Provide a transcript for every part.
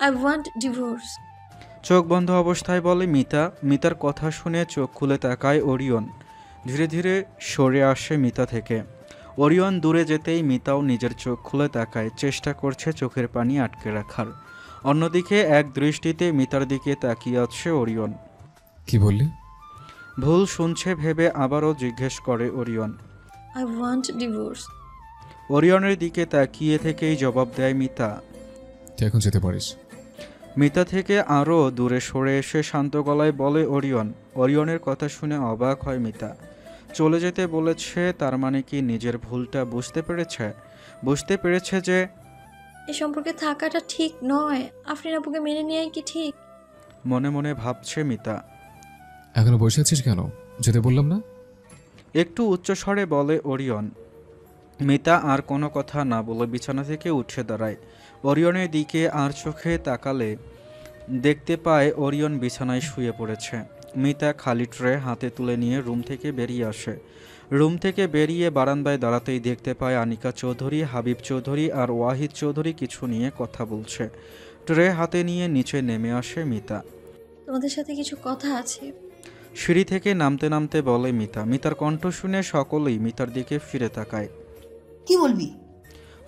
I want divorce. চোখ বন্ধ অবস্থায় বলে মিতা। মিতার কথা শুনে চোখ খুলে তাকায় ওরিয়ন। ধীরে ধীরে সরে আসে মিতা থেকে। ওরিয়ন দূরে যেতেই মিতাও নিজের চোখ খুলে তাকায়, চেষ্টা করছে চোখের পানি আটকে রাখার। অন্যদিকে এক দৃষ্টিতে মিতার দিকে তাকিয়ে আছে ওরিয়ন। কি বললি? ভুল শুনছে ভেবে আবারও জিজ্ঞেস করে ওরিয়ন। I want divorce. ওরিয়নের দিকে তাকিয়ে থেকেই জবাব দেয় মিতা। তুই এখন যেতে পারিস। মিতা থেকে আরও দূরে সরে এসে শান্ত গলায় বলে ওরিয়ন। ওরিয়নের কথা শুনে অবাক হয় মিতা। চলে যেতে বলেছে, তার মানে কি নিজের ভুলটা বুঝতে পেরেছে যে এই সম্পর্কে থাকাটা ঠিক নয়। আফরিন আপুকে মেনে নেওয়াই কি ঠিক? মনে মনে ভাবছে মিতা। এখনো বসে আছিস কেন? যেতে বললাম না? একটু উচ্চস্বরে বলে ওরিয়ন। মিতা আর কোনো কথা না বলে বিছানা থেকে উঠে দাঁড়ায়। ওরিয়নের দিকে আর চোখে তাকালে দেখতে পায় ওরিয়ন বিছানায় শুয়ে পড়েছে। মিতা খালি ট্রে হাতে তুলে নিয়ে রুম থেকে বেরিয়ে আসে। রুম থেকে বেরিয়ে বারান্দায় দাঁড়াতেই দেখতে পায় আনিকা চৌধুরী, হাবিব চৌধুরী আর ওয়াহিদ চৌধুরী কিছু নিয়ে কথা বলছে। ট্রে হাতে নিয়ে নিচে নেমে আসে মিতা। তোমাদের সাথে কিছু কথা আছে। সিঁড়ি থেকে নামতে নামতে বলে মিতা। মিতার কণ্ঠ শুনে সকলেই মিতার দিকে ফিরে তাকায়। কি বলবি?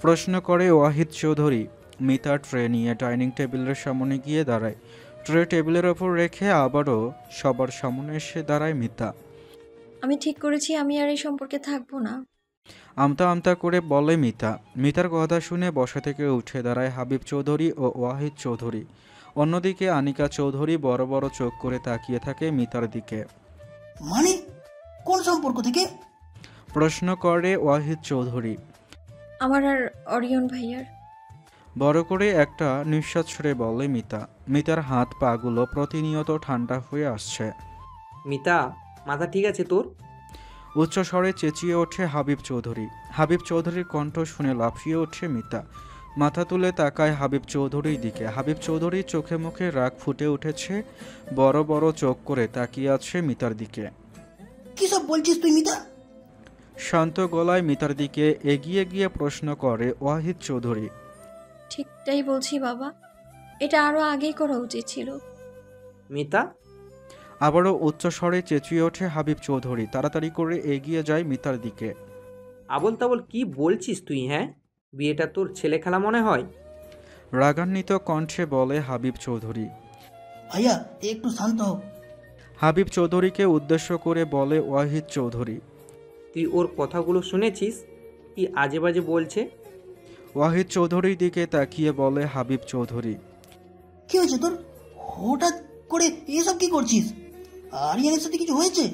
প্রশ্ন করে ওয়াহিদ চৌধুরী। মিতা ট্রে নিয়ে ডাইনিং টেবিলের সামনে গিয়ে দাঁড়ায়। ট্রে টেবিলের ওপর রেখে আবারও সবার সামনে এসে দাঁড়ায় মিতা। আমি ঠিক করেছি আমি আর এই সম্পর্কে থাকবো না। আমতা আমতা করে বলে মিতা। মিতার কথা শুনে বসা থেকে উঠে দাঁড়ায় হাবিব চৌধুরী ও ওয়াহিদ চৌধুরী। অন্যদিকে আনিকা চৌধুরী বড় বড় চোখ করে তাকিয়ে থাকে মিতার দিকে। মানে কোন সম্পর্ক থেকে? প্রশ্ন করে ওয়াহিদ চৌধুরী। আমার আর অরিয়ন ভাইয়ার। বড় করে একটা নিঃশ্বাস ছেড়ে বলে মিতা। মিতার হাত পাগুলো প্রতিনিয়ত ঠান্ডা হয়ে আসছে। মিতা, মাথা ঠিক আছে তোর? উচ্চস্বরে চেঁচিয়ে ওঠে হাবিব চৌধুরী। হাবিব চৌধুরীর কণ্ঠ শুনে লাফিয়ে ওঠে মিতা। মাথা তুলে তাকায় হাবিব চৌধুরীর দিকে। হাবিব চৌধুরীর চোখে মুখে রাগ ফুটে উঠেছে। বড় বড় চোখ করে তাকিয়ে আছে মিতার দিকে। কি সব বলছিস তুই মিতা? শান্ত গলায় মিতার দিকে এগিয়ে গিয়ে প্রশ্ন করে ওয়াহিদ চৌধুরী। ঠিকটাই বলছি বাবা, এটা আরো আগেই করা উচিত ছিল। মিতা, আবারও উচ্চস্বরে চেঁচিয়ে ওঠে হাবিব চৌধুরী। তাড়াতাড়ি করে এগিয়ে যায় মিতার দিকে। আবল তাবল কি বলছিস তুই? হ্যাঁ, বিয়েটা তোর ছেলে খেলা মনে হয়? রাগান্বিত কণ্ঠে বলে হাবিব চৌধুরী। ভাইয়া একটু শান্ত হ। হাবিব চৌধুরীকে উদ্দেশ্য করে বলে ওয়াহিদ চৌধুরী। তুই ওর কথাগুলো শুনেছিস? কি আজে বাজে বলছে। ওয়াহিদ চৌধুরীর দিকে তাকিয়ে বলে হাবিব চৌধুরী। কি হয়েছে তোর? হঠাৎ করে এসব কি করছিস? আরিয়ানের সাথে কিছু হয়েছে?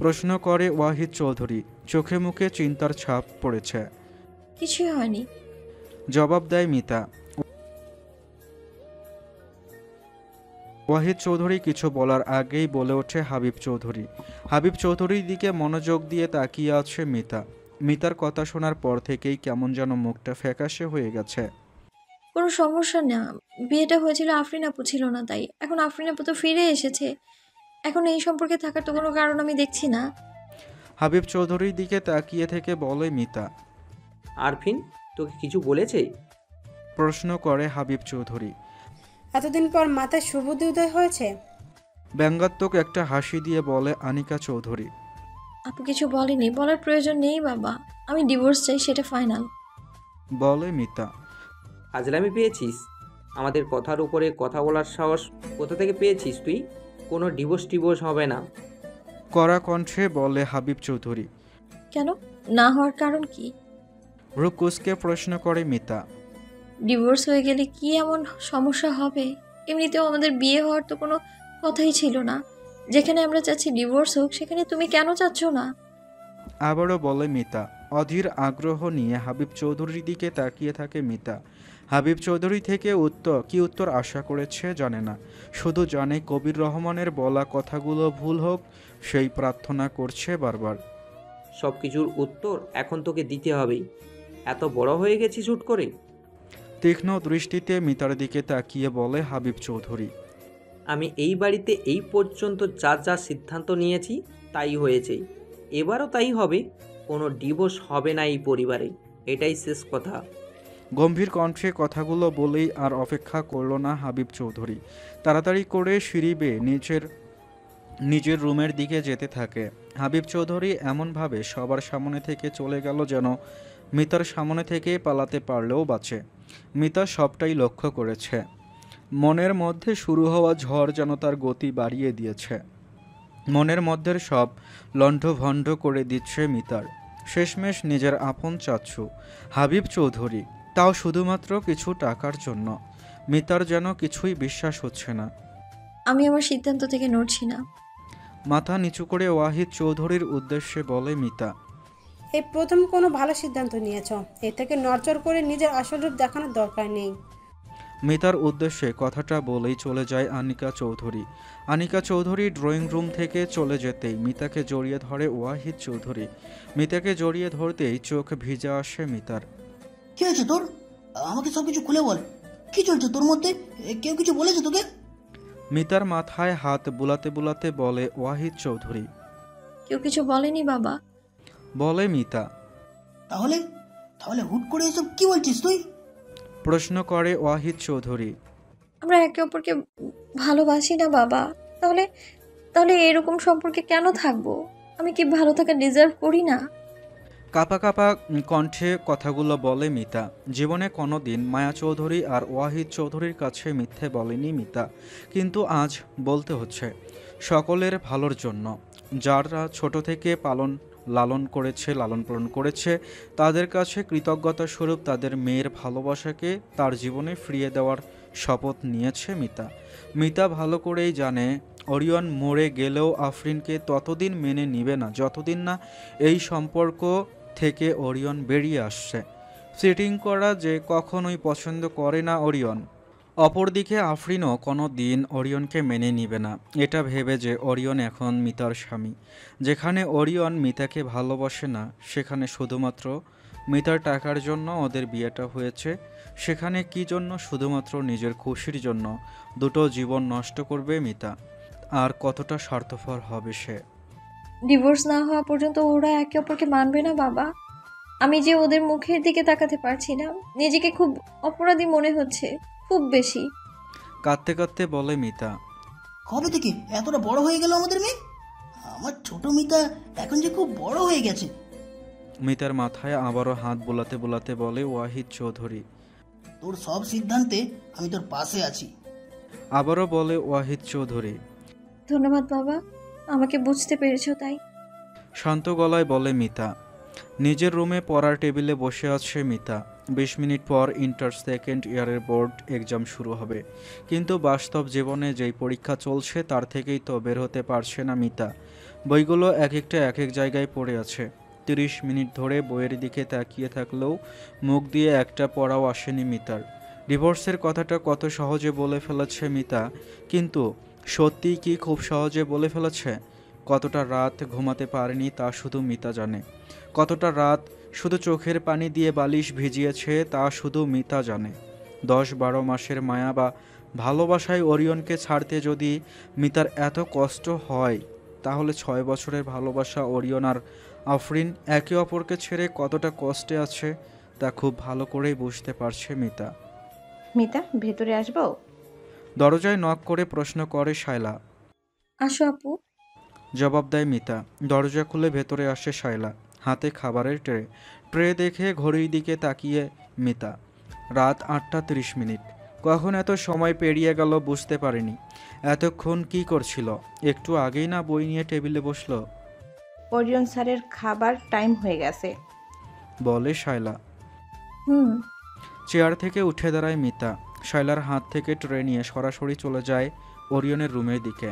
প্রশ্ন করে ওয়াহিদ চৌধুরী। চোখে মুখে চিন্তার ছাপ পড়েছে। কিছুই হয়নি। জবাব দেয় মিতা। ওয়াহিদ চৌধুরী কিছু বলার আগেই বলে ওঠে হাবিব চৌধুরী। হাবিব চৌধুরীর দিকে মনোযোগ দিয়ে তাকিয়ে আছে মিতা। মিতার কথা শোনার পর থেকেই কেমন যেন মুখটা ফ্যাকাশে হয়ে গেছে। কোনো সমস্যা না, বিয়েটা হয়েছিল আফরিন আপু ছিল না তাই। এখন আফরিন আপু তো ফিরে এসেছে, এখন এই সম্পর্কে থাকার তো কোনো কারণ আমি দেখছি না। হাবিব চৌধুরীর দিকে তাকিয়ে থেকে বলে মিতা। আরফিন তোকে কিছু বলেছে? প্রশ্ন করে হাবিব চৌধুরী। এতদিন পর মাথায় সুবুদ্ধি উদয় হয়েছে। ব্যঙ্গাত্মক একটা হাসি দিয়ে বলে আনিকা চৌধুরী। আপু কিছু বলেনি, বলার প্রয়োজন নেই বাবা। আমি ডিভোর্স চাই, সেটা ফাইনাল। বলে মিতা। ফাজলামি পেয়েছিস? আমাদের কথার উপরে কথা বলার সাহস কোথা থেকে পেয়েছিস তুই? কোনো ডিভোর্স হবে না। কড়া কণ্ঠে বলে হাবিব চৌধুরী। কেন না হওয়ার কারণ কি? রুকুসকে প্রশ্ন করে মিতা। ডিভোর্স হয়ে গেলে কি এমন সমস্যা হবে? এমনিতেও আমাদের বিয়ে হওয়ার তো কোনো কথাই ছিল না। যেখানে আমরা চাচ্ছি ডিভোর্স হোক, সেখানে তুমি কেন চাচ্ছ না? আবারও বলে মিতা। অধীর আগ্রহ নিয়ে হাবিব চৌধুরীর দিকে তাকিয়ে থাকে মিতা। হাবিব চৌধুরী থেকে উত্তর আশা করেছে জানে না, শুধু জানে কবির রহমানের বলা কথাগুলো ভুল হোক, সেই প্রার্থনা করছে বারবার। সব কিছুর উত্তর এখন তোকে দিতে হবেই। এত বড় হয়ে গেছিস হুট করে। তীক্ষ্ণ দৃষ্টিতে মিতার দিকে তাকিয়ে বলে হাবিব চৌধুরী। আমি এই বাড়িতে এই পর্যন্ত যা যা সিদ্ধান্ত নিয়েছি তাই হয়েছে, এবারও তাই হবে। কোনো ডিভোর্স হবে না এই পরিবারে, এটাই শেষ কথা। গম্ভীর কণ্ঠে কথাগুলো বলেই আর অপেক্ষা করল না হাবিব চৌধুরী। তাড়াতাড়ি করে সিঁড়ি বেয়ে নিজের রুমের দিকে যেতে থাকে। হাবিব চৌধুরী এমনভাবে সবার সামনে থেকে চলে গেল যেন মিতার সামনে থেকে পালাতে পারলেও বাঁচে। মিতা সবটাই লক্ষ্য করেছে। মনের মধ্যে শুরু হওয়া ঝড় যেন তার গতি বাড়িয়ে দিয়েছে। মনের মধ্যে সব লণ্ডভণ্ড করে দিচ্ছে মিতার। শেষমেশ নিজের আপন চাচ্ছু হাবিব চৌধুরী, তাও শুধুমাত্র কিছু টাকার জন্য। মিতার যেন কিছুই বিশ্বাস হচ্ছে না। আমি আমার সিদ্ধান্ত থেকে নড়ছি না। মাথা নিচু করে ওয়াহিদ চৌধুরীর উদ্দেশ্যে বলে মিতা। এই প্রথম কোনো ভালো সিদ্ধান্ত নিয়েছ। এ থেকে নড়চড় করে নিজের আসল রূপ দেখানোর দরকার নেই। মিতার উদ্দেশ্যে কথাটা বলেই চলে যায় আনিকা চৌধুরী। আনিকা চৌধুরী ড্রয়িং রুম থেকে চলে যেতেই মিতাকে জড়িয়ে ধরে ওয়াহিদ চৌধুরী। মিতাকে জড়িয়ে ধরতেই চোখ ভিজে আসে মিতার। কি হয়েছে তোর? আমাকে সবকিছু খুলে বল। কি চলছে তোর মধ্যে? কেউ কিছু বলেছে তোকে? মিতার মাথায় হাত বুলাতে বুলাতে বলে ওয়াহিদ চৌধুরী। কেউ কিছু বলেনি বাবা। বলে মিতা। তাহলে তাহলে হুট করে এসব কি বলছিস তুই? প্রশ্ন করে ওয়াহিদ চৌধুরী। আমরা একে অপরকে ভালোবাসি না বাবা। তাহলে তাহলে এরকম সম্পর্কে কেন থাকবো? আমি কি ভালো থাকা ডিজার্ভ করি না? কাপা কাপা কণ্ঠে কথাগুলো বলে মিতা। জীবনে কোনো দিন মায়া চৌধুরী আর ওয়াহিদ চৌধুরীর কাছে মিথ্যে বলেনি মিতা, কিন্তু আজ বলতে হচ্ছে সকলের ভালোর জন্য। যারা ছোট থেকে লালন পালন করেছে তাদের কাছে কৃতজ্ঞতা স্বরূপ তাদের মেয়ের ভালোবাসাকে তার জীবনে ফিরিয়ে দেওয়ার শপথ নিয়েছে মিতা। মিতা ভালো করেই জানে ওরিয়ন মরে গেলেও আফরিনকে ততদিন মেনে নিবে না যতদিন না এই সম্পর্ক থেকে ওরিয়ন বেরিয়ে আসছে। চিটিং করা যে কখনোই পছন্দ করে না ওরিয়ন। অপরদিকে আফরিনও কোনো দিন ওরিয়নকে মেনে নিবে না, এটা ভেবে যে ওরিয়ন এখন মিতার স্বামী। যেখানে ওরিয়ন মিতাকে ভালোবাসে না, সেখানে শুধুমাত্র মিতার টাকার জন্য ওদের বিয়েটা হয়েছে। সেখানে কি জন্য? শুধুমাত্র নিজের খুশির জন্য দুটো জীবন নষ্ট করবে মিতা। আর কতটা স্বার্থপর হবে সে। ডিভোর্স না হওয়া পর্যন্ত ওরা একে অপরকে মানবে না বাবা। আমি যে ওদের মুখের দিকে তাকাতে পারছি না, নিজেকে খুব অপরাধী মনে হচ্ছে, খুব বেশি। কাঁদতে কাঁদতে বলে মিতা। কবে থেকে এতটা বড় হয়ে গেল আমাদের মেয়ে? আমার ছোট মিতা এখন যে খুব বড় হয়ে গেছে। মিতার মাথায় আবারও হাত বোলাতে বোলাতে বলে ওয়াহিদ চৌধুরী। তোর সব সিদ্ধান্তে আমি তোর পাশে আছি। আবারও বলে ওয়াহিদ চৌধুরী। ধন্যবাদ বাবা, আমাকে বুঝতে পেরেছো তাই। শান্ত গলায় বলে মিতা। নিজের রুমে পড়ার টেবিলে বসে আছে মিতা। 20 মিনিট পর ইন্টার সেকেন্ড ইয়ারের বোর্ড এক্সাম শুরু হবে, কিন্তু বাস্তব জীবনে যেই পরীক্ষা চলছে তার থেকেই তো বের হতে পারছে না মিতা। বইগুলো এক একটা এক এক জায়গায় পড়ে আছে। 30 মিনিট ধরে বইয়ের দিকে তাকিয়ে থাকলেও মুখ দিয়ে একটা পড়াও আসেনি মিতার। ডিভোর্সের কথাটা কত সহজে বলে ফেলেছে মিতা, কিন্তু সত্যিই কি খুব সহজে বলে ফেলেছে? কতটা রাত ঘুমাতে পারেনি তা শুধু মিতা জানে। কতটা রাত শুধু চোখের পানি দিয়ে বালিশ ভিজিয়েছে তা শুধু মিতা জানে। 10-12 মাসের মায়া বা ভালোবাসায় ওরিয়নকে ছাড়তে যদি মিতার এত কষ্ট হয়, তাহলে 6 বছরের ভালোবাসা ওরিয়ন আর আফরিন একে অপরকে ছেড়ে কতটা কষ্টে আছে তা খুব ভালো করেই বুঝতে পারছে মিতা। মিতা, ভেতরে আসবো? দরজায় নক করে প্রশ্ন করে শায়লা। আসো আপু। জবাব দেয় মিতা। দরজা খুলে ভেতরে আসে শায়লা, হাতে খাবারের ট্রে দেখে ঘড়ির দিকে তাকিয়ে মিতা। রাত 8টা 30 মিনিট। কখন এত সময় পেরিয়ে গেল বুঝতে পারেনি। এতক্ষণ কি করছিল? একটু আগেই না বই নিয়ে টেবিলে বসলো। ওরিয়ন স্যারের খাবার টাইম হয়ে গেছে, বলে শায়লা। হুম। চেয়ার থেকে উঠে দাঁড়ায় মিতা। শায়লার হাত থেকে ট্রে নিয়ে সরাসরি চলে যায় ওরিয়নের রুমের দিকে।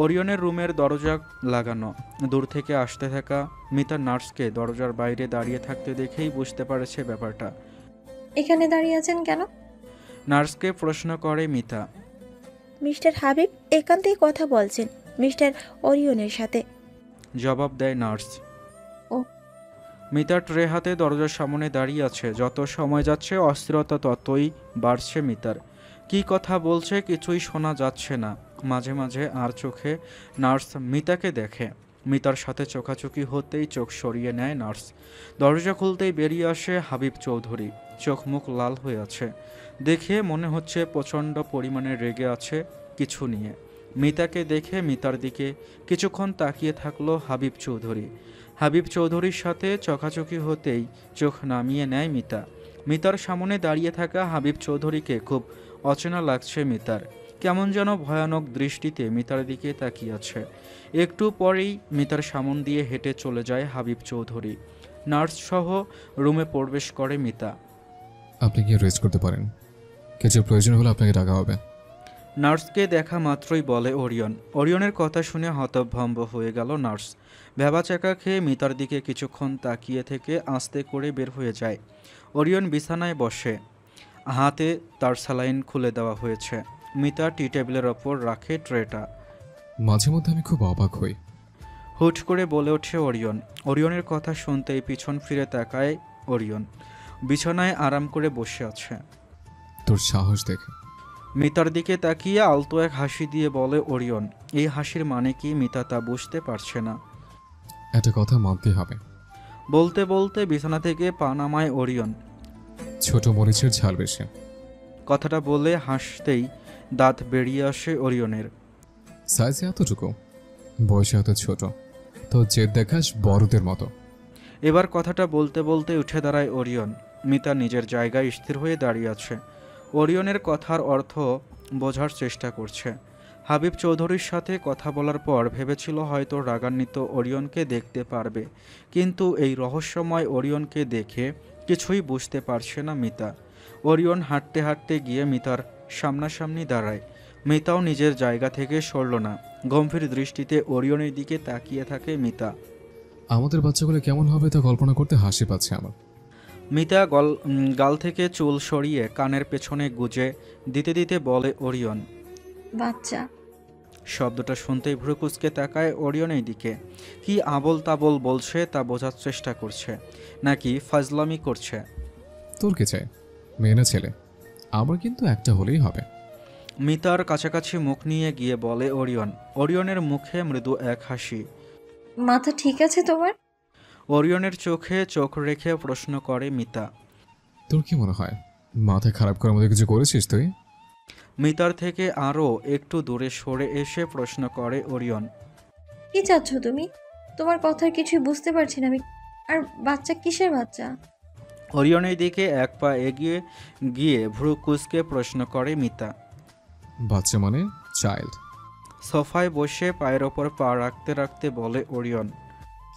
ওরিয়নের রুমের দরজা লাগানো। দূর থেকে আসতে থাকা মিতা নার্সকে দরজার বাইরে দাঁড়িয়ে থাকতে দেখেই বুঝতে পারেছে ব্যাপারটা। এখানে দাঁড়িয়ে আছেন কেন? নার্সকে প্রশ্ন করে মিতা। মিস্টার হাবিব একান্তেই কথা বলছেন মিস্টার ওরিয়নের সাথে, জবাব দেয় নার্স। ও। মিতা ট্রে হাতে দরজার সামনে দাঁড়িয়ে আছে। যত সময় যাচ্ছে অস্থিরতা ততই বাড়ছে মিতার। কি কথা বলছে কিছুই শোনা যাচ্ছে না। মাঝে মাঝে আর চোখে নার্স মিতাকে দেখে। মিতার সাথে চোখাচোখি হতেই চোখ সরিয়ে নেয় নার্স। দরজা খুলতেই বেরিয়ে আসে হাবিব চৌধুরী। চোখ মুখ লাল হয়ে আছে, দেখে মনে হচ্ছে প্রচণ্ড পরিমাণে রেগে আছে কিছু নিয়ে। মিতাকে দেখে মিতার দিকে কিছুক্ষণ তাকিয়ে থাকলো হাবিব চৌধুরী। হাবিব চৌধুরীর সাথে চোখাচোখি হতেই চোখ নামিয়ে নেয় মিতা। মিতার সামনে দাঁড়িয়ে থাকা হাবিব চৌধুরীকে খুব অচেনা লাগছে মিতার। কেমন যেন ভয়ানক দৃষ্টিতে মিতার দিকে তাকিয়ে আছে। একটু পরেই মিতার সামন দিয়ে হেঁটে চলে যায় হাবিব চৌধুরী। নার্স সহ রুমে প্রবেশ করে মিতা। আপনি গিয়ে রেস্ট করতে পারেন, কিছু প্রয়োজন হলে আপনাকে ডাকা হবে। নার্সকে দেখা মাত্রই বলে ওরিয়ন। ওরিয়নের কথা শুনে হতভম্ব হয়ে গেল নার্স। ভ্যাবাচাকা খেয়ে মিতার দিকে কিছুক্ষণ তাকিয়ে থেকে আস্তে করে বের হয়ে যায়। ওরিয়ন বিছানায় বসে, হাতে তার স্যালাইন খুলে দেওয়া হয়েছে। মিতা টি টেবিলের ওপর রাখে ট্রেটা। মাঝে মধ্যে আমি খুব অবাক হই। হুট করে বলে ওঠে ওরিয়ন। ওরিয়নের কথা শুনতেই পিছন ফিরে তাকায় ওরিয়ন। বিছানায় আরাম করে বসে আছে। তোর সাহস দেখে। মিতার দিকে তাকিয়ে আলতো এক হাসি দিয়ে বলে ওরিয়ন। এই হাসির মানে কি মিতা তা বুঝতে পারছে না। একটা কথা মানতে হবে। বলতে বলতে বিছানা থেকে পা নামায় ওরিয়ন। ছোট মরিচের ঝাল বেশি। কথাটা বলে হাসতেই দাঁত বেরিয়ে আসে ওরিয়নের। সাইজে এতটুকু, বয়সে এত ছোট, তো জেদ দেখাস বড়দের মতো। এবার কথাটা বলতে বলতে উঠে দাঁড়ায় ওরিয়ন। মিতা নিজের জায়গায় স্থির হয়ে দাঁড়িয়ে আছে। ওরিয়নের কথার অর্থ বোঝার চেষ্টা করছে। হাবিব চৌধুরীর সাথে কথা বলার পর ভেবেছিল হয়তো রাগান্বিত ওরিয়নকে দেখতে পারবে, কিন্তু এই রহস্যময় ওরিয়নকে দেখে কিছুই বুঝতে পারছে না মিতা। ওরিয়ন হাঁটতে হাঁটতে গিয়ে মিতার সামনাসামনি দাঁড়ায়। মিতাও নিজের জায়গা থেকে সরল না। গম্ভীর দৃষ্টিতে ওরিয়নের দিকে তাকিয়ে থাকে মিতা। আমাদের বাচ্চাগুলো কেমন হবে তা কল্পনা করতে হাসি পাচ্ছে আমার। মিতা গাল থেকে চুল সরিয়ে কানের পেছনে গুজে দিতে দিতে বলে ওরিয়ন। বাচ্চা। শব্দটা শুনতেই ভ্রুকুচকে তাকায় ওরিয়নের দিকে। কি আবল তাবল বলছে তা বোঝার চেষ্টা করছে, নাকি ফাজলামি করছে। তোর কে চাই, মেয়ে না ছেলে? আমার কিন্তু একটা হলেই হবে। মিতার কাছাকাছি মুখ নিয়ে গিয়ে বলে ওরিয়ন। ওরিয়নের মুখে মৃদু এক হাসি। মাথা ঠিক আছে তোমার? ওরিয়নের চোখে চোখ রেখে প্রশ্ন করে মিতা। তোর কি মনে হয় মাথায় খারাপ করার মতো কিছু করেছিস তুই? মিতার থেকে আরও একটু দূরে সরে এসে প্রশ্ন করে ওরিয়ন। কি চাচ্ছ তুমি? তোমার কথার কিছুই বুঝতে পারছি না আমি। আর বাচ্চা কিসের বাচ্চা? ওরিয়নের দিকে এক পা এগিয়ে গিয়ে ভ্রু কুচকে প্রশ্ন করে মিতা। বাচ্চা মানে চাইল্ড। সোফায় বসে পায়ের ওপর পা রাখতে রাখতে বলে ওরিয়ন।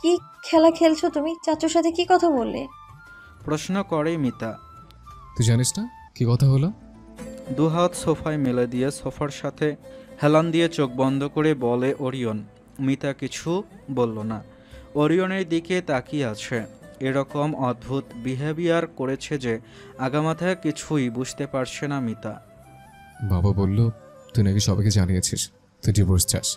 কি খেলা খেলছো তুমি? চাচুর সাথে কি কথা বললে? প্রশ্ন করে মিতা। তুই জানিস না কি কথা হলো? দুহাত সোফায় মেলে দিয়ে সোফার সাথে হেলান দিয়ে চোখ বন্ধ করে বলে ওরিয়ন। মিতা কিছু বলল না। ওরিয়নের দিকে তাকিয়ে আছে। এরকম অদ্ভুত বিহেভিয়ার করেছে যে আগামাথায় কিছুই বুঝতে পারছে না মিতা। বাবা বলল তুই নাকি সবাইকে জানিয়েছিস তুই ডিভোর্স চাস।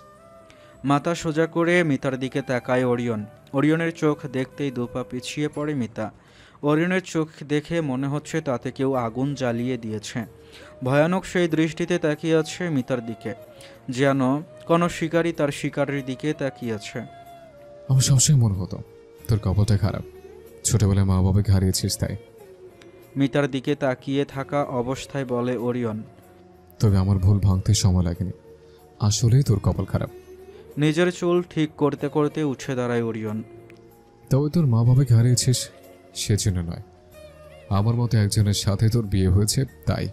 মাথা সোজা করে মিতার দিকে তাকায় ওরিয়ন। ওরিয়নের চোখ দেখতেই দুপা পিছিয়ে পড়ে মিতা। ওরিয়নের চোখ দেখে মনে হচ্ছে তাতে কেউ আগুন জ্বালিয়ে দিয়েছে। ভয়ানক সেই দৃষ্টিতে তাকিয়ে আছে মিতার দিকে, যেন কোনো শিকারী তার শিকারের দিকে তাকিয়ে আছে। আমার সবসময় মনে হতো তোর কপালটা খারাপ, ছোটবেলায় মা বাবাকে হারিয়েছিস তাই। মিতার দিকে তাকিয়ে থাকা অবস্থায় বলে ওরিয়ন। তবে আমার ভুল ভাঙতে সময় লাগেনি, আসলেই তোর কপাল খারাপ। নিজের চুল ঠিক করতে করতে উঠে দাঁড়ায় ওরিয়ন। তবে তোর মা বাবাকে হারিয়েছিস সেজন্য নয়, আমার মতো একজনের সাথে তোর বিয়ে হয়েছে তাই।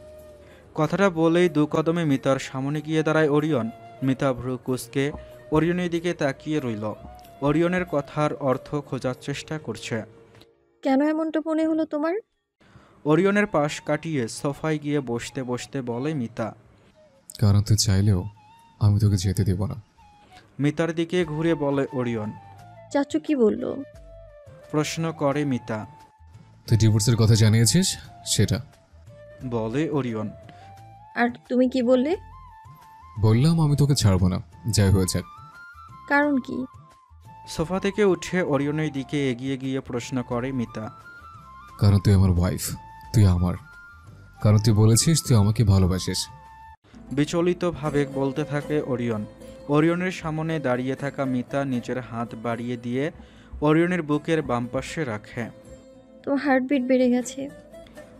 কথাটা বলেই দু কদমে মিতার সামনে গিয়ে দাঁড়ায় ওরিয়ন। মিতা ভ্রু কুচকে ওরিয়নের দিকে তাকিয়ে রইল। ওরিয়নের কথার অর্থ খোঁজার চেষ্টা করছে। কেন এমনটা মনে হলো তোমার? ওরিয়নের পাশ কাটিয়ে সোফায় গিয়ে বসতে বসতে বলে মিতা। কারণ তুই চাইলেও আমি তোকে যেতে দেব না। মিতার দিকে ঘুরে বলে ওরিয়ন। চাচু কি বলল? প্রশ্ন করে মিতা। তুই ডিভোর্সের কথা জানিয়েছিস সেটা বলে ওরিয়ন। আর তুমি কি বললে? বললাম আমি তোকে ছাড়বো না, যাই হয়ে যাক। কারণ কি? সোফা থেকে উঠে ওরিয়নের দিকে এগিয়ে গিয়ে প্রশ্ন করে মিতা। কারণ তুই আমার ওয়াইফ, তুই আমার। কারণ তুই বলেছিস তুই আমাকে ভালোবাসিস। বিচলিতভাবে বলতে থাকে ওরিয়ন। ওরিয়নের সামনে দাঁড়িয়ে থাকা মিতা নিজের হাত বাড়িয়ে দিয়ে ওরিয়নের বুকের বাম পাশে রাখে। তোমার হার্টবিট বেড়ে গেছে।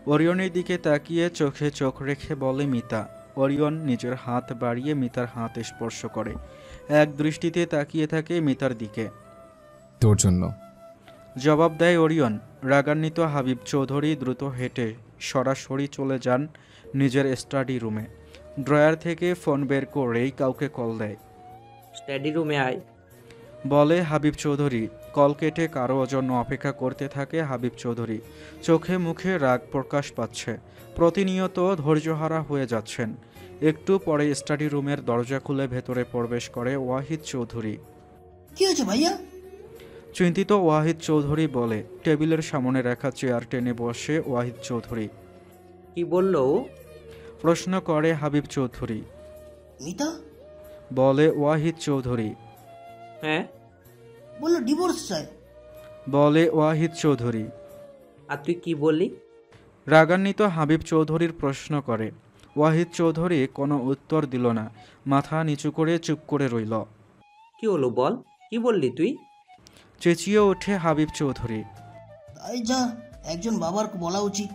ওরিয়নের দিকে তাকিয়ে চোখে চোখ রেখে বলে মিতা। ওরিয়ন নিজের হাত বাড়িয়ে মিতার হাত স্পর্শ করে, এক দৃষ্টিতে তাকিয়ে থাকে মিতার দিকে। তোর জন্য। জবাব দেয় ওরিয়ন। রাগান্বিত হাবিব চৌধুরী দ্রুত হেঁটে সরাসরি চলে যান নিজের স্টাডি রুমে। ড্রয়ার থেকে ফোন বের করেই কাউকে কল দেয়। স্টাডি রুমে আয়। বলে হাবিব চৌধুরী। কল কেটে কারো জন্য অপেক্ষা করতে থাকে হাবিব চৌধুরী। চোখে মুখে রাগ প্রকাশ পাচ্ছে, প্রতিনিয়ত ধৈর্যহারা হয়ে যাচ্ছেন। একটু পরে স্টাডি রুমের দরজা খুলে ভেতরে প্রবেশ করে ওয়াহিদ চৌধুরী। কি হয়েছে ভাইয়া? চিন্তিত ওয়াহিদ চৌধুরী বলে। টেবিলের সামনে রাখা চেয়ার টেনে বসে ওয়াহিদ চৌধুরী। কি বললো ও? প্রশ্ন করে হাবিব চৌধুরী। মিতা বলে ওয়াহিদ চৌধুরী। হ্যাঁ, বললো ডিভোর্স চাই। বলে ওয়াহিদ চৌধুরী। আর তুই কি বললি? রাগান্বিত হাবিব চৌধুরীর প্রশ্ন করে। ওয়াহিদ চৌধুরী কোনো উত্তর দিল না, মাথা নিচু করে চুপ করে রইল। কি হলো বল, কি বললি তুই? চেঁচিয়ে ওঠে হাবিব চৌধুরী। তাই যা একজন বাবার বলা উচিত।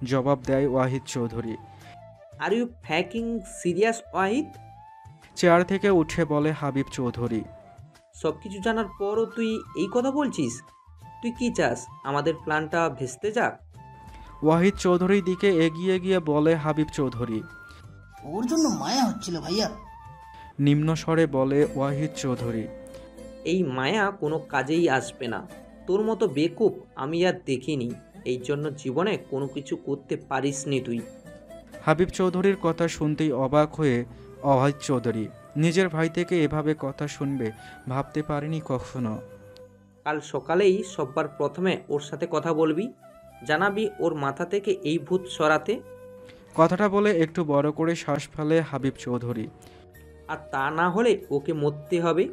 জবাব দেয় Wahid Chowdhury. Are you ফ্যাকিং serious Wahid? Chair থেকে উঠে বলে হাবিব চৌধুরী। সব কিছু জানার পরও তুই এই কথা বলছিস? তুই কি চাস, আমাদের প্ল্যানটা ভেস্তে যাক? ওয়াহিদ চৌধুরীর দিকে এগিয়ে গিয়ে বলে হাবিব চৌধুরী। ওর জন্য মায়া হচ্ছিল ভাইয়া। নিম্ন স্বরে বলে ওয়াহিদ চৌধুরী। এই মায়া কোনো কাজেই আসবে না। তোর মতো বেকুব আমি আর দেখিনি, এই জন্য জীবনে কোনো কিছু করতে পারিসনি তুই। হাবিব চৌধুরীর কথা শুনতেই অবাক হয়ে ওয়াহিদ চৌধুরী। নিজের ভাই থেকে এভাবে কথা শুনবে ভাবতে পারেনি কখনো। কাল সকালেই সবার প্রথমে ওর সাথে কথা বলবি, জানাবি ওর মাথা থেকে এই ভূত সরাতে। কথাটা বলে একটু বড় করে শ্বাস ফেলে হাবিব চৌধুরী। আর তা না হলে ওকে মরতে হবে।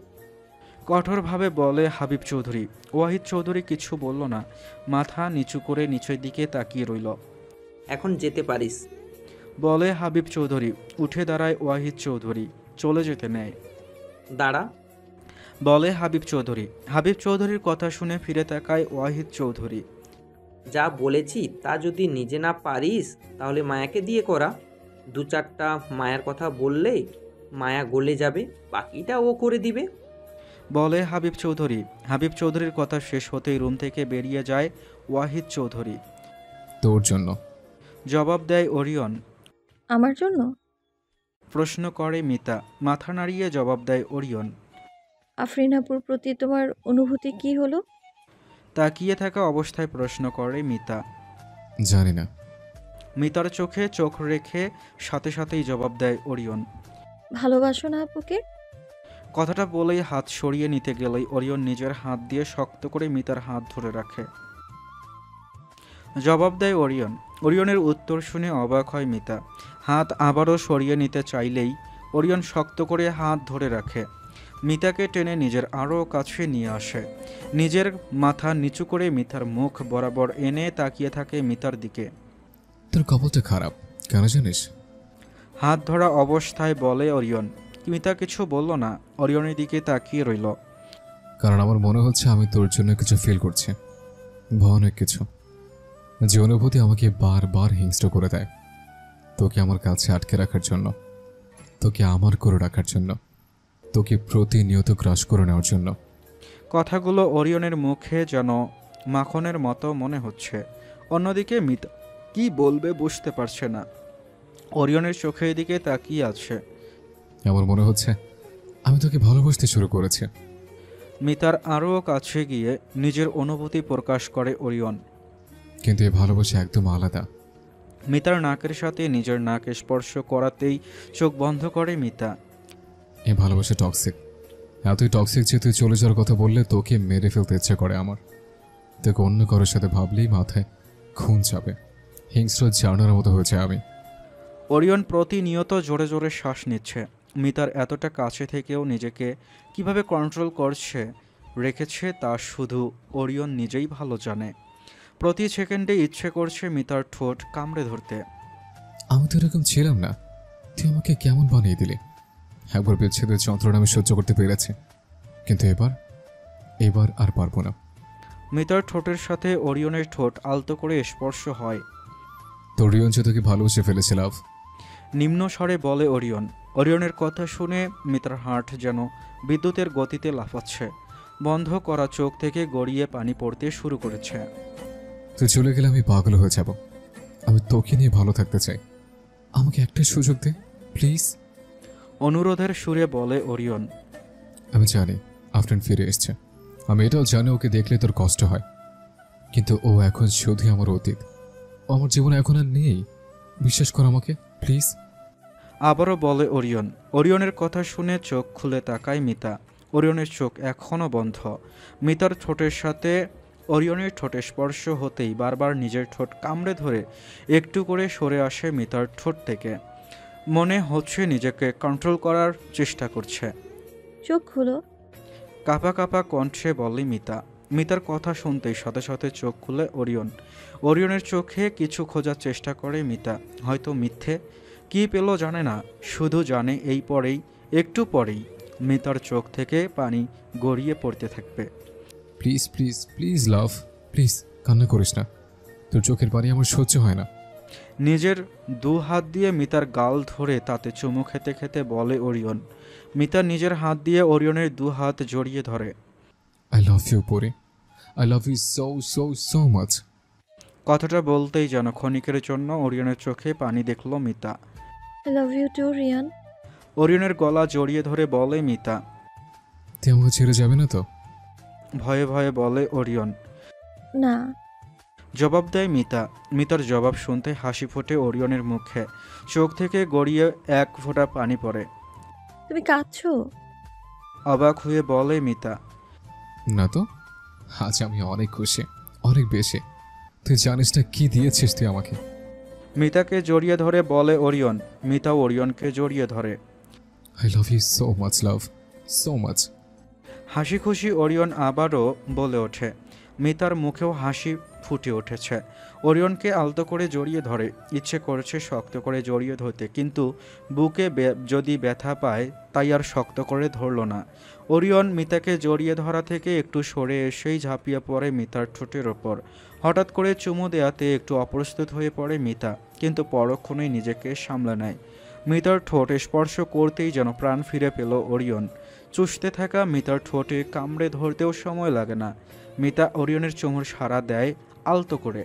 কঠোরভাবে বলে হাবিব চৌধুরী। ওয়াহিদ চৌধুরী কিছু বলল না, মাথা নিচু করে নিচের দিকে তাকিয়ে রইল। এখন যেতে পারিস। বলে হাবিব চৌধুরী। উঠে দাঁড়ায় ওয়াহিদ চৌধুরী, চলে যেতে নেয়। দাঁড়া। বলে হাবিব চৌধুরী। হাবিব চৌধুরীর কথা শুনে ফিরে তাকায় ওয়াহিদ চৌধুরী। যা বলেছি তা যদি নিজে না পারিস তাহলে মায়াকে দিয়ে করা। দু চারটা মায়ার কথা বললে মায়া গলে যাবে, বাকিটা ও করে দিবে। বলে হাবিব চৌধুরী। হাবিব চৌধুরীর কথা শেষ হতেই রুম থেকে বেরিয়ে যায় ওয়াহিদ চৌধুরী। তোর জন্য। জবাব দেয় ওরিয়ন। আমার জন্য? প্রশ্ন করে মিতা। মাথা নাড়িয়ে জবাব দেয় ওরিয়ন। আফরিন আপুর প্রতি তোমার অনুভূতি কি হলো? তাকিয়ে থাকা অবস্থায় প্রশ্ন করে মিতা। জানি না। মিতার চোখে চোখ রেখে সাথে সাথেই জবাব দেয় ওরিয়ন। ভালোবাসো না আপুকে? কথাটা বলেই হাত সরিয়ে নিতে গেলেই ওরিয়ন নিজের হাত দিয়ে শক্ত করে মিতার হাত ধরে রাখে। জবাব দেয় ওরিয়ন। ওরিয়নের উত্তর শুনে অবাক হয় মিতা। হাত আবারও সরিয়ে নিতে চাইলেই ওরিয়ন শক্ত করে হাত ধরে রাখে। মিতাকে টেনে নিজের আরও কাছে নিয়ে আসে। নিজের মাথা নিচু করে মিতার মুখ বরাবর এনে তাকিয়ে থাকে মিতার দিকে। তোর কপালটা খারাপ, কেন জানিস? হাত ধরা অবস্থায় বলে ওরিয়ন। মিতা কিছু বলল না, ওরিয়নের দিকে তাকিয়ে রইল। কারণ আমার মনে হচ্ছে আমি তোর জন্য কিছু ফিল করছি, ভয়ানক কিছু, যে অনুভূতি আমাকে বারবার হিংস্র করে দেয়। তোকে আমার কাছে আটকে রাখার জন্য, তোকে আমার করে রাখার জন্য, তোকে প্রতিনিয়ত ক্রাশ করে নেওয়ার জন্য। কথাগুলো ওরিয়নের মুখে যেন মাখনের মতো মনে হচ্ছে। অন্যদিকে মিতা কি বলবে বুঝতে পারছে না। ওরিয়নের চোখের দিকে তাকিয়ে আছে। আমার মনে হচ্ছে আমি তোকে ভালোবাসতে শুরু করেছি। মিতার আরও কাছে গিয়ে নিজের অনুভূতি প্রকাশ করে ওরিয়ন। কিন্তু এই ভালোবাসা একদম আলাদা। মিতার নাকের সাথে নিজের নাক স্পর্শ করাতেই চোখ বন্ধ করে মিতা। এই ভালোবাসা টক্সিক, এতই টক্সিক যে তুই চলে যাওয়ার কথা বললে তোকে মেরে ফেলতে ইচ্ছে করে আমার। তোকে অন্য কারোর সাথে ভাবলেই মাথায় খুন চাপে, হিংস্র জানার মতো হয়েছে আমি। ওরিয়ন প্রতিনিয়ত জোরে জোরে শ্বাস নিচ্ছে। মিতার এতটা কাছে থেকেও নিজেকে কিভাবে কন্ট্রোল করছে রেখেছে তা শুধু ওরিয়ন নিজেই ভালো জানে। প্রতি সেকেন্ডে ইচ্ছে করছে মিতার ঠোঁট কামড়ে ধরতে। আমি তো এরকম ছিলাম না, তুই আমাকে কেমন বানিয়ে দিলি। একবার বিচ্ছেদের যন্ত্রণা আমি সহ্য করতে পেরেছি, কিন্তু এবার এবার আর পারবো না। মিতার ঠোঁটের সাথে ওরিয়নের ঠোঁট আলতো করে স্পর্শ হয়। তো রিয়ন যে তোকে ভালোবেসে ফেলেছে লাভ। নিম্ন স্বরে বলে ওরিয়ন। ওরিয়নের কথা শুনে মিতার হার্ট যেন বিদ্যুতের গতিতে লাফাচ্ছে। বন্ধ করা চোখ থেকে গড়িয়ে পানি পড়তে শুরু করেছে। তুই চলে গেলে আমি পাগল হয়ে যাব। আমি তোকে নিয়ে ভালো থাকতে চাই, আমাকে একটা সুযোগ দে প্লিজ। অনুরোধের সুরে বলে ওরিয়ন। আমি জানি আফটার ফিরে এসছে, আমি এটাও জানি ওকে দেখলে তোর কষ্ট হয়, কিন্তু ও এখন শুধুই আমার অতীত। ও আমার জীবনে এখন আর নেই, বিশ্বাস কর আমাকে প্লিজ। আবারও বলে ওরিয়ন। ওরিয়নের কথা শুনে চোখ খুলে তাকায় মিতা। ওরিয়নের চোখ এখনও বন্ধ। মিতার ঠোঁটের সাথে ওরিয়নের ঠোঁটে স্পর্শ হতেই বারবার নিজের ঠোঁট কামড়ে ধরে একটু করে সরে আসে মিতার ঠোঁট থেকে। মনে হচ্ছে নিজেকে কন্ট্রোল করার চেষ্টা করছে। চোখ খুলো। কাঁপা কাঁপা কণ্ঠে বলে মিতা। মিতার কথা শুনতেই সাথে সাথে চোখ খুলে ওরিয়ন। ওরিয়নের চোখে কিছু খোঁজার চেষ্টা করে মিতা, হয়তো মিথ্যে। কী পেল জানে না, শুধু জানে এই পরেই, একটু পরেই মিতার চোখ থেকে পানি গড়িয়ে পড়তে থাকবে। Please please please love, please কান্না করিস না, তোর চোখের পানি আমার সহ্য হয় না। নিজের দু হাত দিয়ে মিতার গাল ধরে তাতে চুমু খেতে খেতে বলে ওরিয়ন। মিতা নিজের হাত দিয়ে ওরিয়নের দু হাত জড়িয়ে ধরে। I love you Pori, I love you so so so much. কথাটা বলতেই যেন ক্ষণিকের জন্য ওরিয়নের চোখে পানি দেখল Mita. I love you too Rian. ওরিয়নের গলা জড়িয়ে ধরে বলে মিতা। তুই আমাকে ছেড়ে যাবে না তো? ভয়ে ভয়ে বলে ওরিয়ন। না। জবাব দেয় মিতা। মিতার জবাব শুনতে হাসি ফোটে ওরিয়নের মুখে। চোখ থেকে গড়িয়ে এক ফোঁটা পানি পড়ে। তুমি কাঁদছো? অবাক হয়ে বলে মিতা। না তো, আজ আমি অনেক খুশি, অনেক বেশি। তুই জানিস না কি দিয়েছিস তুই আমাকে। মিতাকে জড়িয়ে ধরে বলে ওরিয়ন। মিতা ওরিয়নকে জড়িয়ে ধরে। I love you so much love, so much. হাসি খুশি ওরিয়ন আবারও বলে ওঠে। মিতার মুখেও হাসি ফুটে উঠেছে। ওরিয়নকে আলতো করে জড়িয়ে ধরে। ইচ্ছে করেছে শক্ত করে জড়িয়ে ধরতে, কিন্তু বুকে যদি ব্যথা পায় তাই আর শক্ত করে ধরল না। ওরিয়ন মিতাকে জড়িয়ে ধরা থেকে একটু সরে এসেই ঝাঁপিয়ে পড়ে মিতার ঠোঁটের ওপর। হঠাৎ করে চুমু দেয়াতে একটু অপ্রস্তুত হয়ে পড়ে মিতা, কিন্তু পরক্ষণেই নিজেকে সামলে নেয়। মিতার ঠোঁট স্পর্শ করতেই যেন প্রাণ ফিরে পেল ওরিয়ন। চুষতে থাকা মিতার ঠোঁটে কামড়ে ধরতেও সময় লাগে না। মিতা ওরিয়নের চুমুর সাড়া দেয় আলতো করে।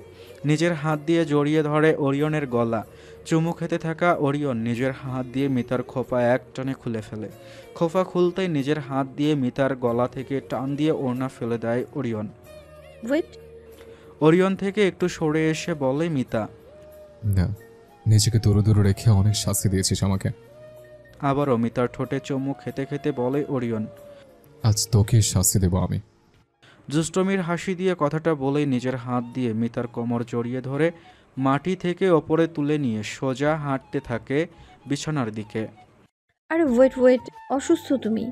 নিজের হাত দিয়ে জড়িয়ে ধরে ওরিয়নের গলা। চুমু খেতে থাকা ওরিয়ন নিজের হাত দিয়ে মিতার খোপা এক টানে খুলে ফেলে। খোপা খুলতেই নিজের হাত দিয়ে মিতার গলা থেকে টান দিয়ে ওড়না ফেলে দেয় ওরিয়ন। ওয়েট। ওরিয়ন থেকে একটু সরে এসে বলে মিতা। না, নিজেকে দূরে দূরে রেখে অনেক শাস্তি দিয়েছিস আমাকে। আবারও মিতার ঠোঁটে চুমু খেতে খেতে বলে ওরিয়ন। আজ তোকে শাস্তি দেবো আমি। জুষ্টমির হাসি দিয়ে কথাটা বলেই নিজের হাত দিয়ে মিতার কোমর জড়িয়ে ধরে মাটি থেকে ওপরে তুলে নিয়ে সোজা হাঁটতে থাকে বিছানার দিকে। আরে ওয়েট ওয়েট, অসুস্থ তুমি?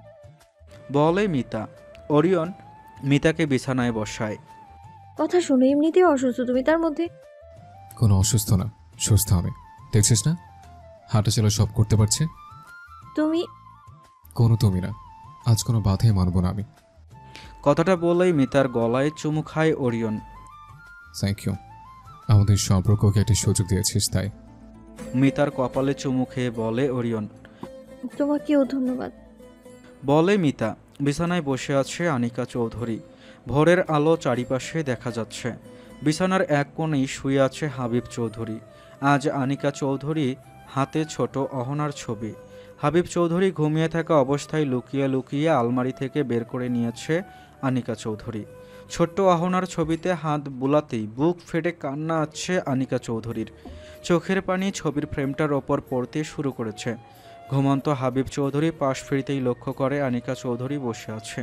বলে মিতা। ওরিয়ন মিতাকে বিছানায় বসায়। কথা শোনো, এমনিতেই অসুস্থ তুমি, তার মধ্যে। কোনো অসুস্থ না, সুস্থ আমি। দেখছিস না হাঁটা চলা সব করতে পারছে। তুমি? কোনো তুমি না, আজ কোনো বাধাই মানব না আমি। কথাটা বলেই মিতার গলায় চুমু খায় ওরিয়ন। থ্যাংক ইউ, আমাদের সম্পর্ককে একটা সুযোগ দিয়েছিস তাই। মিতার কপালে চুমু খেয়ে বলে ওরিয়ন। তোমাকেও ধন্যবাদ। বলে মিতা। বিছানায় বসে আছে আনিকা চৌধুরী। ভোরের আলো চারিপাশে দেখা যাচ্ছে। বিছানার এক কোণেই শুয়ে আছে হাবিব চৌধুরী। আজ আনিকা চৌধুরী হাতে ছোট অহনার ছবি। হাবিব চৌধুরী ঘুমিয়ে থাকা অবস্থায় লুকিয়ে লুকিয়ে আলমারি থেকে বের করে নিয়েছে আনিকা চৌধুরী। ছোট্ট অহনার ছবিতে হাত বুলাতেই বুক ফেটে কান্না আসছে আনিকা চৌধুরীর। চোখের পানি ছবির ফ্রেমটার ওপর পড়তে শুরু করেছে। ঘুমন্ত হাবিব চৌধুরী পাশ ফিরতেই লক্ষ্য করে আনিকা চৌধুরী বসে আছে।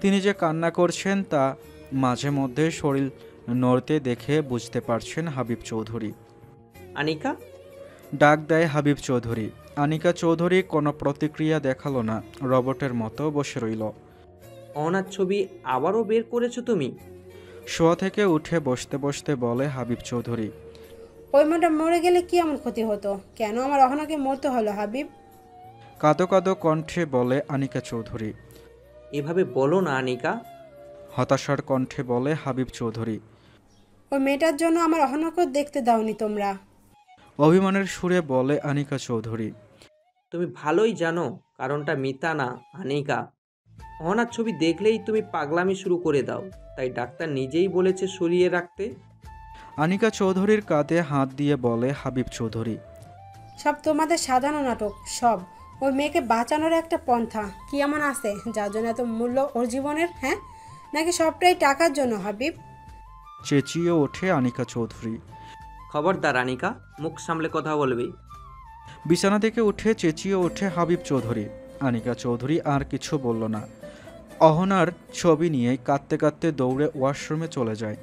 তিনি যে কান্না করছেন তা মাঝে মধ্যে শরীর নড়তে দেখে বুঝতে পারছেন হাবিব চৌধুরী। আনিকা, ডাক দেয় হাবিব চৌধুরী। আনিকা চৌধুরী কোনো প্রতিক্রিয়া দেখালো না, রবটের মতো বসে রইল। অনার ছবি আবারও বের করেছো তুমি? শোয়া থেকে উঠে বসতে বসতে বলে হাবিব চৌধুরী। ওই মেয়েটা মরে গেলে কি এমন ক্ষতি হতো? কেন আমার অহনাকে মরতে হলো হাবিব? কাঁদো কাঁদো কণ্ঠে বলে আনিকা চৌধুরী। এভাবে বলো না আনিকা। হতাশার কণ্ঠে বলে হাবিব চৌধুরী। ওই মেয়েটার জন্য আমার অহনকে দেখতে দাওনি তোমরা। অভিমানের সুরে বলে আনিকা চৌধুরী। তুমি ভালোই জানো কারণটা মিতা না, আনিকা। অহনার ছবি দেখলেই তুমি পাগলামি শুরু করে দাও, তাই ডাক্তার নিজেই বলেছে সরিয়ে রাখতে। আনিকা চৌধুরীর কাঁধে হাত দিয়ে বলে হাবিব চৌধুরী। সব তোমাদের সাজানো নাটক, সব। ওই মেয়েকে বাঁচানোর একটা পন্থা কি এমন আছে যার জন্য এত মূল্য ওর জীবনের? হ্যাঁ, নাকি সবটাই টাকার জন্য হাবিব? চেঁচিয়ে ওঠে আনিকা চৌধুরী। খবরদার আনিকা, মুখ সামলে কথা বলবি। বিছানা থেকে উঠে চেঁচিয়ে ওঠে হাবিব চৌধুরী। আনিকা চৌধুরী আর কিছু বলল না। অহনার ছবি নিয়ে কাঁদতে কাঁদতে দৌড়ে ওয়াশরুমে চলে যায়।